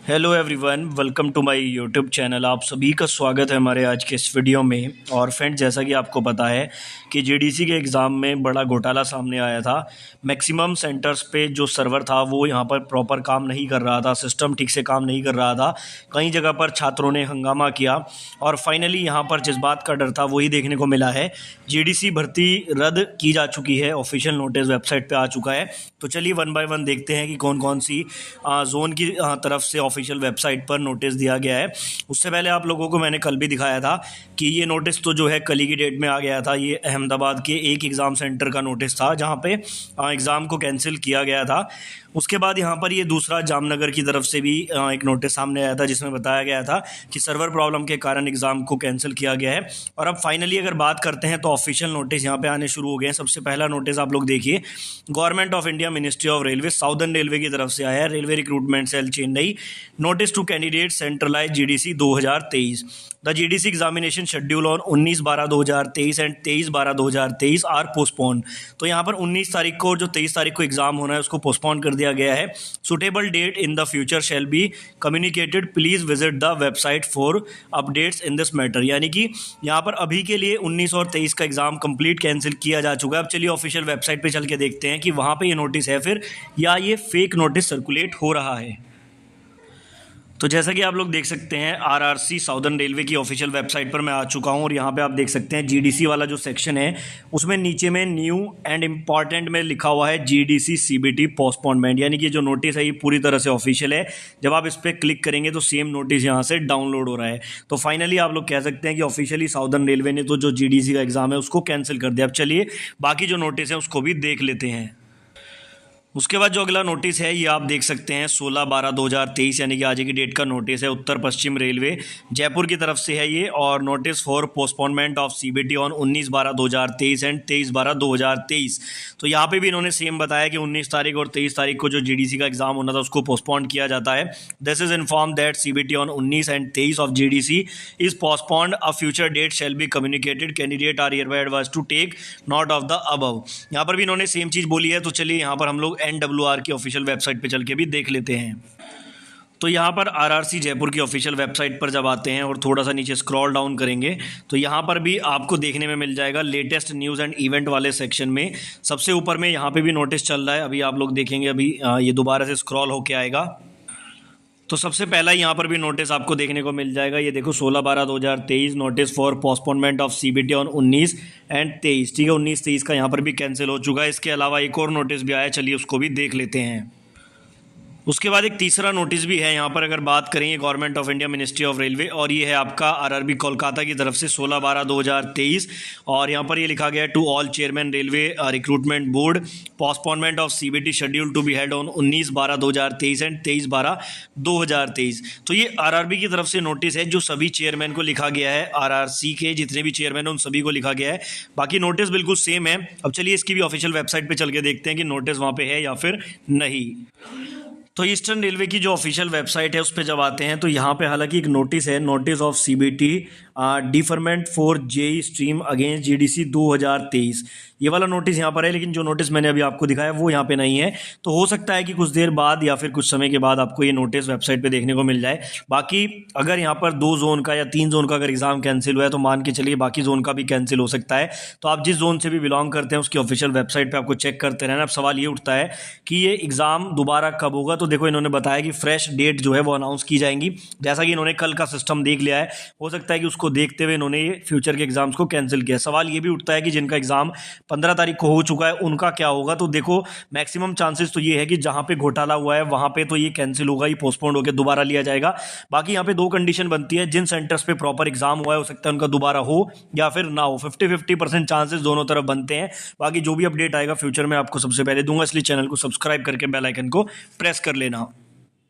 Hello everyone, welcome to my YouTube channel. आप सभी का स्वागत है हमारे आज के इस वीडियो में। और फ्रेंड, जैसा कि आपको पता है कि जीडीसी के एग्ज़ाम में बड़ा घोटाला सामने आया था। मैक्सिमम सेंटर्स पे जो सर्वर था वो यहाँ पर प्रॉपर काम नहीं कर रहा था, सिस्टम ठीक से काम नहीं कर रहा था। कई जगह पर छात्रों ने हंगामा किया और फाइनली यहाँ पर जिस बात का डर था वही देखने को मिला है। जीडीसी भर्ती रद्द की जा चुकी है, ऑफिशियल नोटिस वेबसाइट पर आ चुका है। तो चलिए वन बाय वन देखते हैं कि कौन कौन सी जोन की तरफ से ऑफिशियल वेबसाइट पर नोटिस दिया गया है। उससे पहले आप लोगों को मैंने कल भी दिखाया था कि ये नोटिस तो जो है कल ही की डेट में आ गया था। ये अहमदाबाद के एक एग्ज़ाम सेंटर का नोटिस था जहाँ पे एग्ज़ाम को कैंसिल किया गया था। उसके बाद यहाँ पर ये दूसरा जामनगर की तरफ से भी एक नोटिस सामने आया था जिसमें बताया गया था कि सर्वर प्रॉब्लम के कारण एग्ज़ाम को कैंसिल किया गया है। और अब फाइनली अगर बात करते हैं तो ऑफिशियल नोटिस यहाँ पे आने शुरू हो गए हैं। सबसे पहला नोटिस आप लोग देखिए, government of India, ministry of railway, southern railway की तरफ से आया है। Railway recruitment cell Chennai, notice to candidate centralise GDC 2023। The GDC examination schedule on 19/12/2023 and 23/12/2023 are postpone. तो यहाँ पर 19 तारीख को और जो 23 तारीख को एग्जाम होना है उसको पोस्टपोन कर दिया गया है। Suitable date in the future shall be communicated, please visit the website for updates in this matter. यानी कि यहाँ पर अभी के लिए 19 और 23 का एग्जाम कंप्लीट कैंसिल किया जा चुका है। अब चलिए ऑफिशियल वेबसाइट पे चल के देखते हैं कि वहाँ पे ये नोटिस है फिर या ये फेक नोटिस सर्कुलेट हो रहा है। तो जैसा कि आप लोग देख सकते हैं, आरआरसी साउदर्न रेलवे की ऑफिशियल वेबसाइट पर मैं आ चुका हूं और यहां पे आप देख सकते हैं जीडीसी वाला जो सेक्शन है उसमें नीचे में न्यू एंड इम्पॉर्टेंट में लिखा हुआ है जीडीसी सीबीटी पोस्टपोनमेंट। यानी कि जो नोटिस है ये पूरी तरह से ऑफिशियल है। जब आप इस पर क्लिक करेंगे तो सेम नोटिस यहाँ से डाउनलोड हो रहा है। तो फाइनली आप लोग कह सकते हैं कि ऑफिशियली साउदर्न रेलवे ने तो जो जीडीसी का एग्जाम है उसको कैंसिल कर दिया। अब चलिए बाकी जो नोटिस है उसको भी देख लेते हैं। उसके बाद जो अगला नोटिस है ये आप देख सकते हैं 16/12/2023 यानी कि आज की डेट का नोटिस है। उत्तर पश्चिम रेलवे जयपुर की तरफ से है ये, और notice for postponement of CBT on 19/12/2023 and 23/12/2023। तो यहाँ पे भी इन्होंने सेम बताया कि 19 तारीख और 23 तारीख को जो जीडीसी का एग्जाम होना था उसको पोस्टपोन किया जाता है। This is inform that CBT on 19 and 23 of GDC is postponed, a future date shall be communicated, candidate are hereby advised to take note of the above. यहाँ पर भी इन्होंने सेम चीज़ बोली है। तो चलिए यहाँ पर हम लोग NWR की ऑफिशियल वेबसाइट पे चल के भी देख लेते हैं। तो यहाँ पर आरआरसी जयपुर की ऑफिशियल वेबसाइट पर जब आते हैं और थोड़ा सा नीचे स्क्रॉल डाउन करेंगे तो यहाँ पर भी आपको देखने में मिल जाएगा लेटेस्ट न्यूज़ एंड इवेंट वाले सेक्शन में सबसे ऊपर में यहाँ पे भी नोटिस चल रहा है। अभी आप लोग देखेंगे, अभी ये दोबारा से स्क्रॉल होके आएगा। तो सबसे पहला यहाँ पर भी नोटिस आपको देखने को मिल जाएगा। ये देखो 16/12/2023 notice for postponement of CBT on 19 and 23। ठीक है, 19-23 का यहाँ पर भी कैंसिल हो चुका है। इसके अलावा एक और नोटिस भी आया, चलिए उसको भी देख लेते हैं। उसके बाद एक तीसरा नोटिस भी है यहाँ पर, अगर बात करें government of India, ministry of railway, और ये है आपका आरआरबी कोलकाता की तरफ से 16/12/2023। और यहाँ पर ये लिखा गया है to all chairman railway recruitment board, postponement of CBT schedule to be held on 19/12/2023 and 23/12/2023। तो ये आरआरबी की तरफ से नोटिस है जो सभी चेयरमैन को लिखा गया है। आरआरसी के जितने भी चेयरमैन हैं उन सभी को लिखा गया है। बाकी नोटिस बिल्कुल सेम है। अब चलिए इसकी भी ऑफिशियल वेबसाइट पर चल के देखते हैं कि नोटिस वहाँ पे है या फिर नहीं। तो ईस्टर्न रेलवे की जो ऑफिशियल वेबसाइट है उस पर जब आते हैं तो यहाँ पे हालांकि एक नोटिस है, notice of CBT deferment for JE stream against GDC 2023। ये वाला नोटिस यहाँ पर है, लेकिन जो नोटिस मैंने अभी आपको दिखाया वो यहाँ पे नहीं है। तो हो सकता है कि कुछ देर बाद या फिर कुछ समय के बाद आपको ये नोटिस वेबसाइट पे देखने को मिल जाए। बाकी अगर यहाँ पर 2 जोन का या 3 जोन का अगर एग्जाम कैंसिल हुआ है तो मान के चलिए बाकी जोन का भी कैंसिल हो सकता है। तो आप जिस जोन से भी बिलोंग करते हैं उसकी ऑफिशियल वेबसाइट पर आपको चेक करते रहना। अब सवाल ये उठता है कि ये एग्ज़ाम दोबारा कब होगा। तो देखो इन्होंने बताया कि फ्रेश डेट जो है वो अनाउंस की जाएंगी। जैसा कि इन्होंने कल का सिस्टम देख लिया है, हो सकता है कि उसको देखते हुए इन्होंने ये फ्यूचर के एग्जाम्स को कैंसिल किया। सवाल ये भी उठता है कि जिनका एग्जाम 15 तारीख को हो चुका है उनका क्या होगा। तो देखो मैक्सिमम चांसेस तो ये है कि जहां पे घोटाला हुआ है वहां पे तो ये कैंसिल होगा ही, पोस्टपोन्ड होकर दोबारा लिया जाएगा। बाकी यहाँ पे 2 कंडीशन बनती है, जिन सेंटर्स पे प्रॉपर एग्जाम हुआ है हो सकता है उनका दोबारा हो या फिर ना हो। 50-50% चांसेस दोनों तरफ बनते हैं। बाकी जो भी अपडेट आएगा फ्यूचर में आपको सबसे पहले दूंगा, इसलिए चैनल को सब्सक्राइब करके बेल आइकन को प्रेस कर लेना।